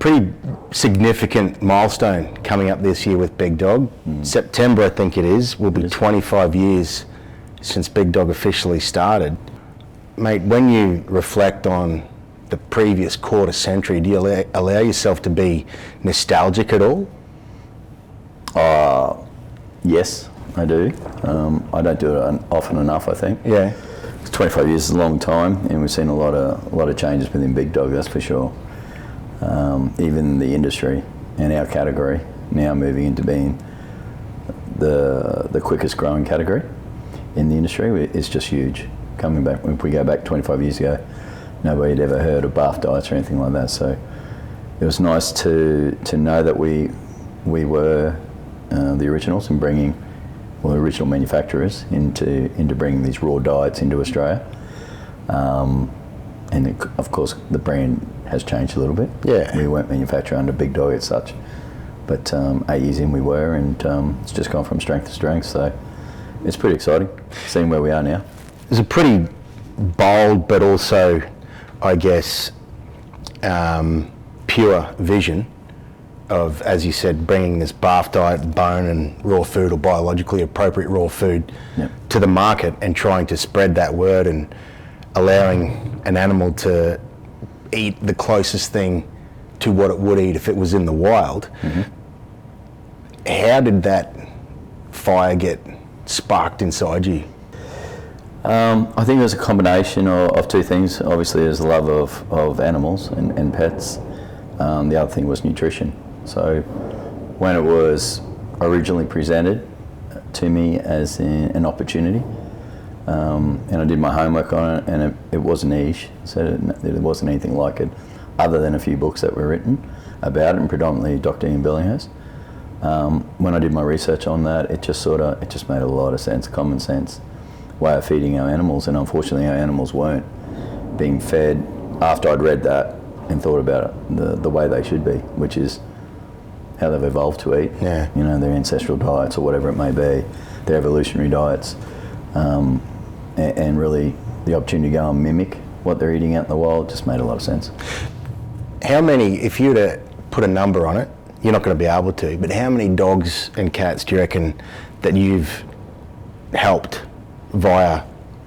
pretty significant milestone coming up this year with Big Dog. September, I think it is, will be 25 years since Big Dog officially started. Mate, when you reflect on the previous quarter century, do you allow yourself to be nostalgic at all? Yes, I do. I don't do it often enough, I think. Yeah. 25 years is a long time, and we've seen a lot of changes within Big Dog, that's for sure. Even the industry and our category now moving into being the quickest growing category in the industry is just huge. Coming back, if we go back 25 years ago, nobody had ever heard of bath diets or anything like that. So it was nice to know that we were the originals in bringing, well, the original manufacturers into bringing these raw diets into Australia. And of course, the brand has changed a little bit. Yeah. We weren't manufactured under Big Dog as such, but 8 years in we were, and it's just gone from strength to strength. So it's pretty exciting seeing where we are now. It's a pretty bold, but also, I guess, pure vision of, as you said, bringing this bath diet, bone and raw food, or biologically appropriate raw food, to the market, and trying to spread that word and allowing an animal to eat the closest thing to what it would eat if it was in the wild. How did that fire get sparked inside you? I think it was a combination of two things. Obviously, there's a love of animals and pets. The other thing was nutrition. So when it was originally presented to me as an opportunity, and I did my homework on it, and it was a niche, so there wasn't anything like it other than a few books that were written about it, and predominantly Dr. Ian Billinghurst. When I did my research on that, it just made a lot of sense, common sense way of feeding our animals, and unfortunately our animals weren't being fed after I'd read that and thought about it the way they should be, which is how they've evolved to eat. Yeah. You know, their ancestral diets or whatever it may be, their evolutionary diets, and really the opportunity to go and mimic what they're eating out in the wild just made a lot of sense. How many, if you were to put a number on it, you're not going to be able to, but how many dogs and cats do you reckon that you've helped via,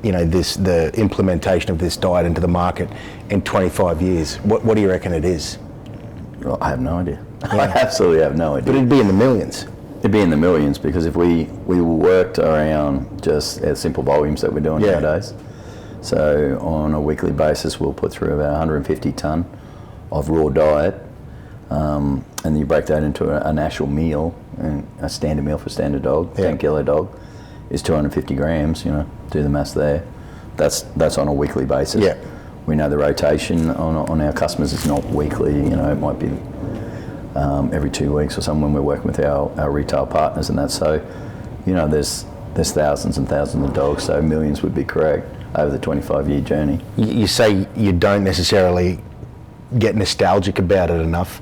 you know, the implementation of this diet into the market in 25 years? What do you reckon it is? Well, I have no idea. I absolutely have no idea. But it'd be in the millions. It'd be in the millions, because if we worked around just at simple volumes that we're doing nowadays. So on a weekly basis, we'll put through about 150 tonne of raw diet, and then you break that into an actual meal, and a standard meal for a standard dog, 10 kilo dog, is 250 grams, you know, do the maths there. That's on a weekly basis. Yeah. We know the rotation on our customers is not weekly, you know, it might be every 2 weeks or something when we're working with our retail partners and that. So, you know, there's thousands and thousands of dogs, so millions would be correct over the 25-year journey. You say you don't necessarily get nostalgic about it enough.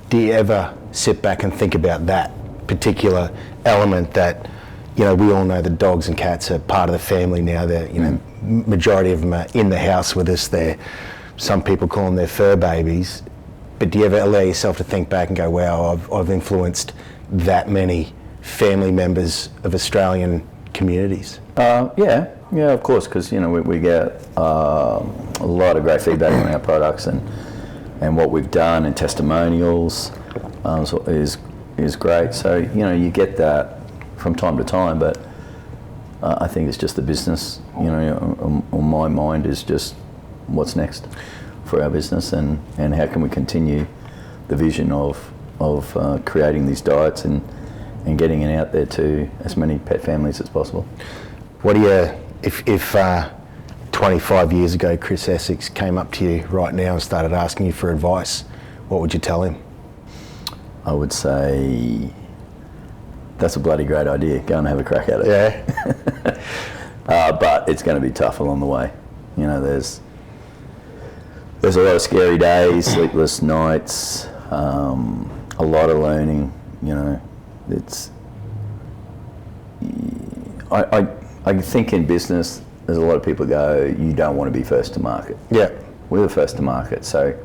Do you ever sit back and think about that particular element that, you know, we all know that dogs and cats are part of the family now. They're, you know, majority of them are in the house with us. Some people call them their fur babies. But do you ever allow yourself to think back and go, wow, I've influenced that many family members of Australian communities? Yeah, of course, because, you know, we get a lot of great feedback on our products and what we've done, and testimonials is great. So, you know, you get that from time to time, but I think it's just the business, you know, on my mind is just what's next for our business, and how can we continue the vision of creating these diets and getting it out there to as many pet families as possible. What do you, if 25 years ago Chris Essex came up to you right now and started asking you for advice, what would you tell him? I would say, that's a bloody great idea, go and have a crack at it. Yeah. But it's going to be tough along the way. You know, there's a lot of scary days, sleepless nights, a lot of learning. You know, I think in business, there's a lot of people go, you don't want to be first to market. Yeah. We're the first to market, so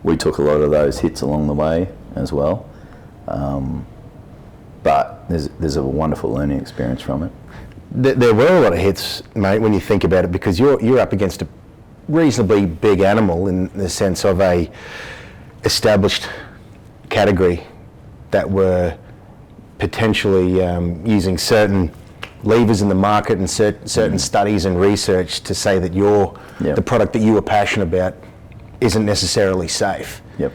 we took a lot of those hits along the way as well. But there's a wonderful learning experience from it. There were a lot of hits, mate, when you think about it, because you're up against a reasonably big animal in the sense of a established category that were potentially using certain levers in the market and certain studies and research to say that the product that you were passionate about isn't necessarily safe. Yep.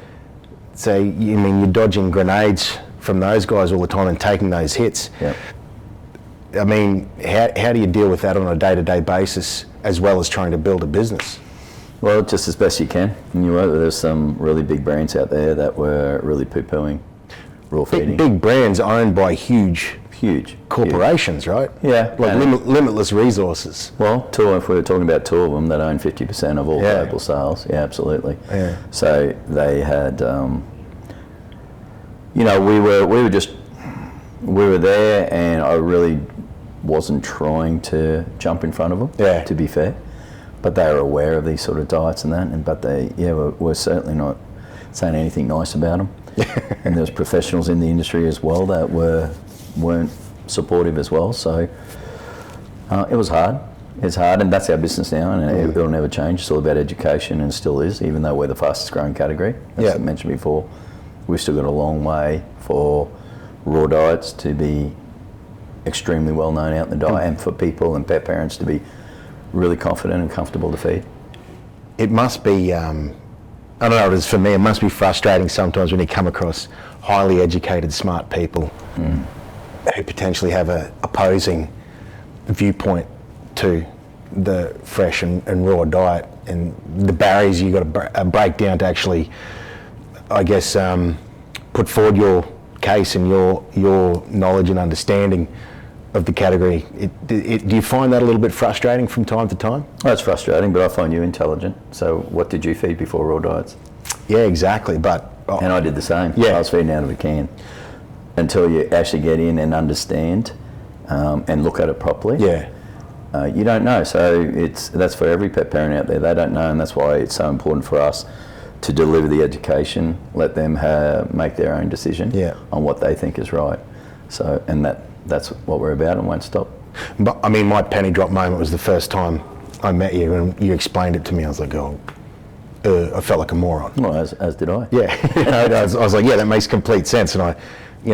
So you're dodging grenades from those guys all the time and taking those hits. Yep. I mean, how do you deal with that on a day-to-day basis as well as trying to build a business? Well, just as best you can. And there's some really big brands out there that were really poo-pooing raw feeding. Big brands owned by huge corporations, right? Yeah. Like limitless resources. Well, if we were talking about two of them that own 50% of all global sales, absolutely. Yeah. So they had, we were there, and I really wasn't trying to jump in front of them, to be fair. But they were aware of these sort of diets and that, but they were certainly not saying anything nice about them. And there was professionals in the industry as well that weren't supportive as well. So it was hard. It's hard, and that's our business now, and it'll never change. It's all about education, and still is, even though we're the fastest growing category. As I mentioned before, we've still got a long way for raw diets to be extremely well known out in the diet, and for people and pet parents to be really confident and comfortable to feed. It must be, I don't know what it is for me, it must be frustrating sometimes when you come across highly educated, smart people who potentially have a opposing viewpoint to the fresh and raw diet, and the barriers you've got to break down to actually, I guess, put forward your case and your knowledge and understanding of the category. Do you find that a little bit frustrating from time to time? Oh, it's frustrating, but I find you intelligent. So what did you feed before raw diets? Yeah, exactly. And I did the same. Yeah. I was feeding out of a can until you actually get in and understand and look at it properly. Yeah. You don't know. So that's for every pet parent out there. They don't know, and that's why it's so important for us to deliver the education, let them make their own decision on what they think is right. So, and that's what we're about, and won't stop. But I mean, my penny drop moment was the first time I met you and you explained it to me. I was like, I felt like a moron. Well, as did I. Yeah, I was like, yeah, that makes complete sense, and I,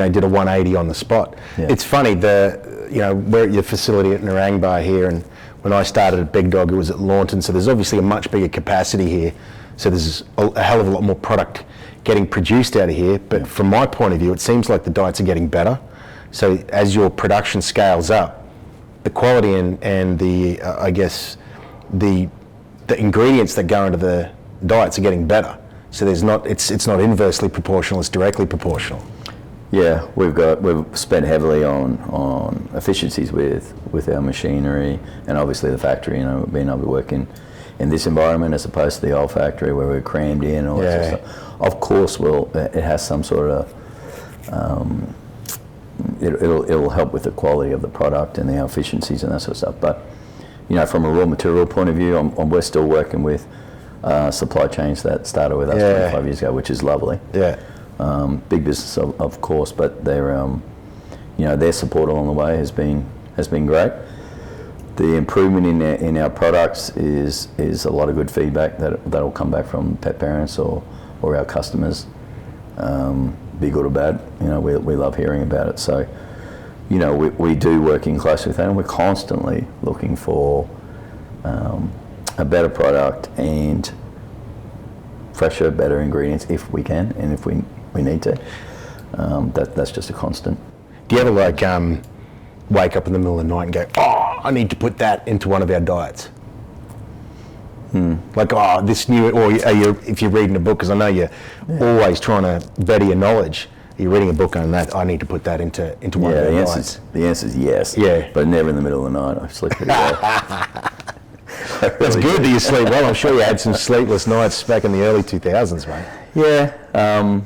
did a 180 on the spot. Yeah. It's funny, we're at your facility at Narangba here, and when I started at Big Dog, it was at Launton, so there's obviously a much bigger capacity here. So there's a hell of a lot more product getting produced out of here. But from my point of view, it seems like the diets are getting better. So as your production scales up, the quality and the I guess the ingredients that go into the diets are getting better. So it's not inversely proportional; it's directly proportional. Yeah, we've spent heavily on efficiencies with our machinery, and obviously the factory. Being able to work in this environment as opposed to the old factory where we're crammed in and all that sort of stuff. Of course, it has some sort of it'll help with the quality of the product and the efficiencies and that sort of stuff. But from a raw material point of view, we're still working with supply chains that started with us 25 years ago, which is lovely. Yeah. Big business, of course, but their support along the way has been great. The improvement in our products is a lot of good feedback that'll come back from pet parents or our customers, be good or bad. We love hearing about it. So, we do work in close with that, and we're constantly looking for a better product and fresher, better ingredients if we can, and if we need to. That's just a constant. Do you ever wake up in the middle of the night and go, I need to put that into one of our diets? Like, this new, or if you're reading a book, because I know you're always trying to better your knowledge, you're reading a book on that, I need to put that into one of our diets. The answer is yes. Yeah. But never in the middle of the night. I sleep pretty well. That's good that you sleep well. I'm sure you had some sleepless nights back in the early 2000s, mate. Yeah,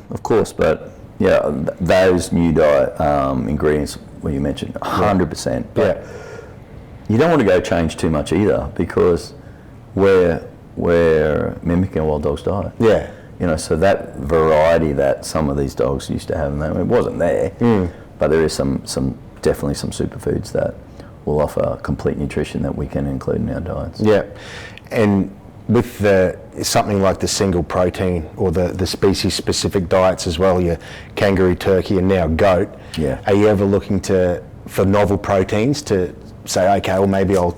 of course, but those new diet ingredients, well, you mentioned 100%. But you don't want to go change too much either, because we're mimicking a wild dog's diet. Yeah. You know, so that variety that some of these dogs used to have, and it wasn't there, but there is definitely some superfoods that will offer complete nutrition that we can include in our diets. Yeah, and with something like the single protein or the species-specific diets as well, your kangaroo, turkey, and now goat. Yeah. Are you ever looking for novel proteins to say, okay, well maybe I'll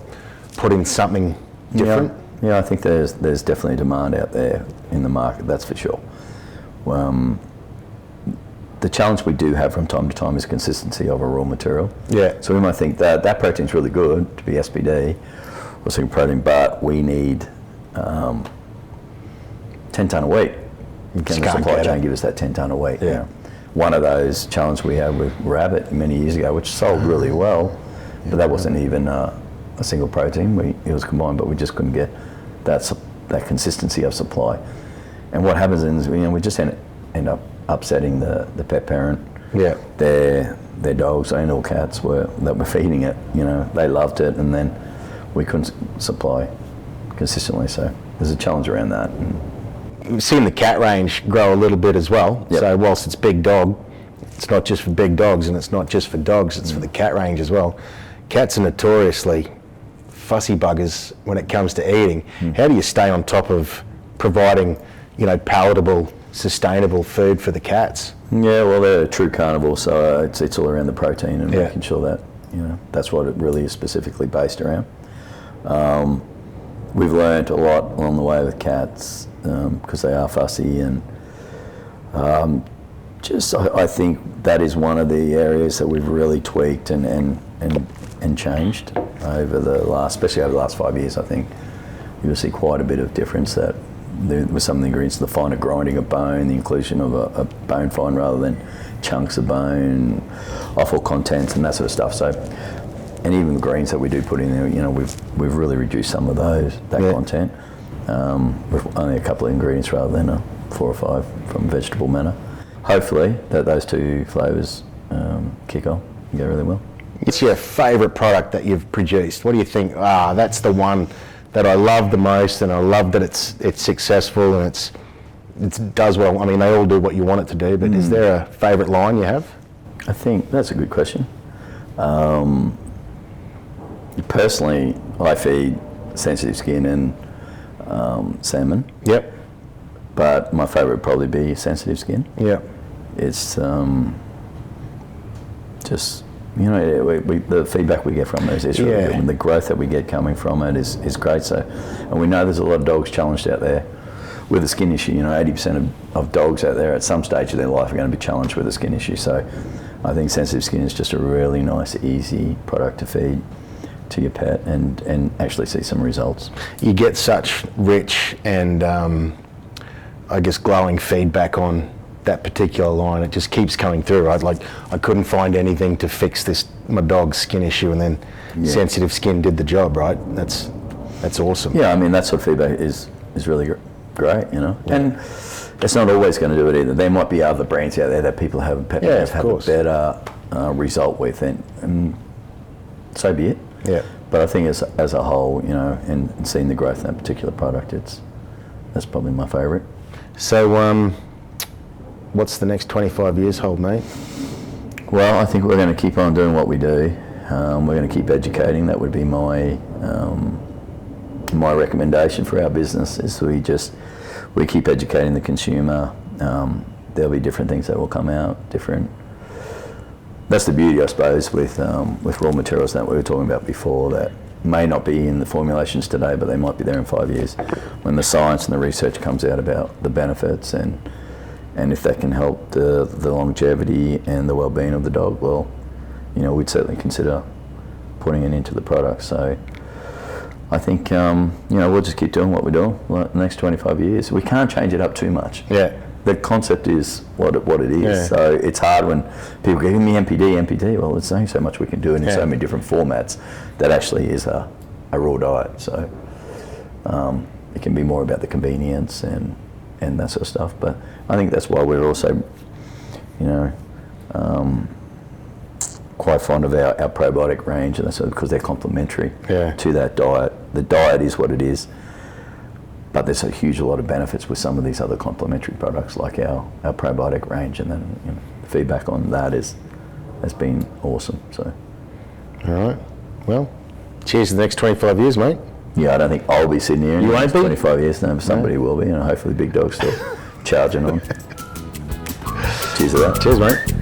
put in something different? Yeah, I think there's definitely demand out there in the market. That's for sure. The challenge we do have from time to time is consistency of a raw material. Yeah. So we might think that protein's really good to be SPD or single protein, but we need 10 tonne a week. Can the supply chain give us that 10 tonne a week? Yeah. You know? One of those challenges we had with rabbit many years ago, which sold really well, but that wasn't even a single protein. It was combined, but we just couldn't get that consistency of supply. And what happens is, we just end up upsetting the pet parent. Yeah. Their dogs and all cats that were feeding it. You know, they loved it, and then we couldn't supply consistently. So there's a challenge around that. We've seen the cat range grow a little bit as well. Yep. So whilst it's big dog, it's not just for big dogs, and it's not just for dogs, it's for the cat range as well. Cats are notoriously fussy buggers when it comes to eating. How do you stay on top of providing, palatable, sustainable food for the cats? Yeah, well, they're a true carnivore, so it's all around the protein and making sure that, that's what it really is specifically based around. We've learned a lot along the way with cats because they are fussy, and I think that is one of the areas that we've really tweaked and changed especially over the last 5 years. I think you'll see quite a bit of difference that with some of the ingredients, the finer grinding of bone, the inclusion of a bone fine rather than chunks of bone, offal contents and that sort of stuff. So, and even the greens that we do put in there, we've really reduced some of that content with only a couple of ingredients rather than 4 or 5 from vegetable matter. Hopefully those two flavours kick on and go really well. What's your favourite product that you've produced? What do you think? That's the one that I love the most, and I love that it's successful and it does well. I mean, they all do what you want it to do, but is there a favourite line you have? I think that's a good question. Personally, I feed sensitive skin and salmon. Yep. But my favourite would probably be sensitive skin. Yep. It's just, the feedback we get from it is really good, and the growth that we get coming from it is great. So, and we know there's a lot of dogs challenged out there with a skin issue. 80% of dogs out there at some stage of their life are going to be challenged with a skin issue. So I think sensitive skin is just a really nice, easy product to feed to your pet and actually see some results. You get such rich and I guess glowing feedback on that particular line. It just keeps coming through, right? Like, I couldn't find anything to fix my dog's skin issue, and then sensitive skin did the job, right? That's awesome. Yeah, I mean, that sort of feedback is really great, Yeah. And it's not always going to do it either. There might be other brands out there that people have a better result with, and so be it. Yeah. But I think as a whole, and seeing the growth in that particular product, that's probably my favourite. So, what's the next 25 years hold, mate? Well, I think we're going to keep on doing what we do. We're going to keep educating. That would be my recommendation for our business. Is we keep educating the consumer. There'll be different things that will come out. That's the beauty, I suppose, with raw materials that we were talking about before, that may not be in the formulations today, but they might be there in 5 years when the science and the research comes out about the benefits and if that can help the longevity and the well-being of the dog. Well, we'd certainly consider putting it into the product. So I think we'll just keep doing what we're doing the next 25 years. We can't change it up too much. Yeah. The concept is what it is. Yeah. So it's hard when people go, give me MPD. Well, there's only so much we can do in so many different formats that actually is a raw diet. So it can be more about the convenience and that sort of stuff. But I think that's why we're also, quite fond of our probiotic range, and that's because they're complementary to that diet. The diet is what it is. but there's a huge lot of benefits with some of these other complementary products like our probiotic range, and then the feedback on that has been awesome. So, all right. Well, cheers to the next 25 years, mate. Yeah, I don't think I'll be sitting here in You the won't next be? 25 years. No, somebody will be, hopefully Big Dog's still charging on. Cheers to that. Cheers, mate.